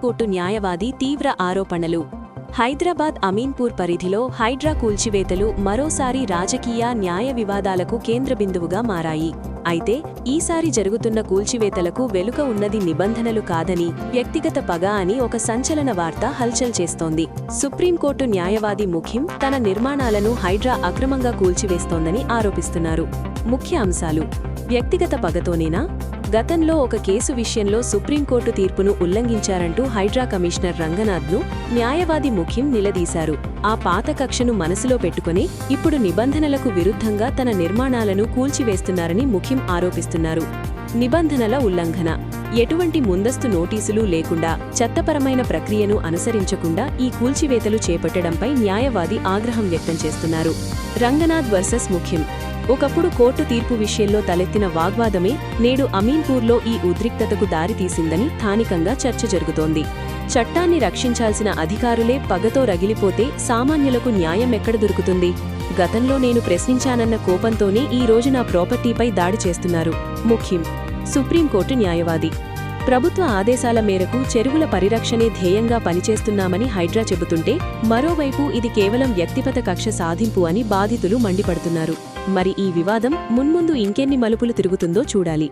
Supreme court న్యాయవాది తీవ్ర ఆరోపణలు. హైదరాబాద్ అమీన్పూర్ పరిధిలో హైడ్రా కూల్చివేతలు మరోసారి రాజకీయ న్యాయ వివాదాలకు కేంద్రబిందువుగా మారాయి. అయితే ఈసారి జరుగుతున్న కూల్చివేతలకు వెనుక ఉన్నది నిబంధనలు కాదని, వ్యక్తిగత పగ అని ఒక సంచలన వార్త హల్చల్ చేస్తోంది. సుప్రీంకోర్టు న్యాయవాది ముఖిం తన నిర్మాణాలను హైడ్రా అక్రమంగా కూల్చివేస్తోందని ఆరోపిస్తున్నారు. ముఖ్య అంశాలు: వ్యక్తిగత పగతోనేనా? గతంలో ఒక కేసు విషయంలో సుప్రీంకోర్టు తీర్పును ఉల్లంఘించారంటూ హైడ్రా కమిషనర్ రంగనాథ్ను న్యాయవాది ముఖిం నిలదీశారు. ఆ పాత కక్షను మనసులో పెట్టుకుని ఇప్పుడు నిబంధనలకు విరుద్ధంగా తన నిర్మాణాలను కూల్చివేస్తున్నారని ముఖిం ఆరోపిస్తున్నారు. నిబంధనల ఉల్లంఘన: ఎటువంటి ముందస్తు నోటీసులు లేకుండా, చట్టపరమైన ప్రక్రియను అనుసరించకుండా ఈ కూల్చివేతలు చేపట్టడంపై న్యాయవాది ఆగ్రహం వ్యక్తం చేస్తున్నారు. రంగనాథ్ వర్సెస్ ముఖిం: ఒకప్పుడు కోర్టు తీర్పు విషయంలో తలెత్తిన వాగ్వాదమే నేడు అమీన్పూర్లో ఈ ఉద్రిక్తతకు దారితీసిందని స్థానికంగా చర్చ జరుగుతోంది. చట్టాన్ని రక్షించాల్సిన అధికారులే పగతో రగిలిపోతే సామాన్యులకు న్యాయం ఎక్కడ దొరుకుతుంది? గతంలో నేను ప్రశ్నించానన్న కోపంతోనే ఈ రోజు నా ప్రాపర్టీపై దాడి చేస్తున్నారు. ముఖ్యం: సుప్రీంకోర్టు న్యాయవాది. ప్రభుత్వ ఆదేశాల మేరకు చెరువుల పరిరక్షణే ధ్యేయంగా పనిచేస్తున్నామని హైడ్రా చెబుతుంటే, మరోవైపు ఇది కేవలం వ్యక్తిగత కక్ష సాధింపు అని బాధితులు మండిపడుతున్నారు. మరి ఈ వివాదం మున్ముందు ఇంకెన్ని మలుపులు తిరుగుతుందో చూడాలి.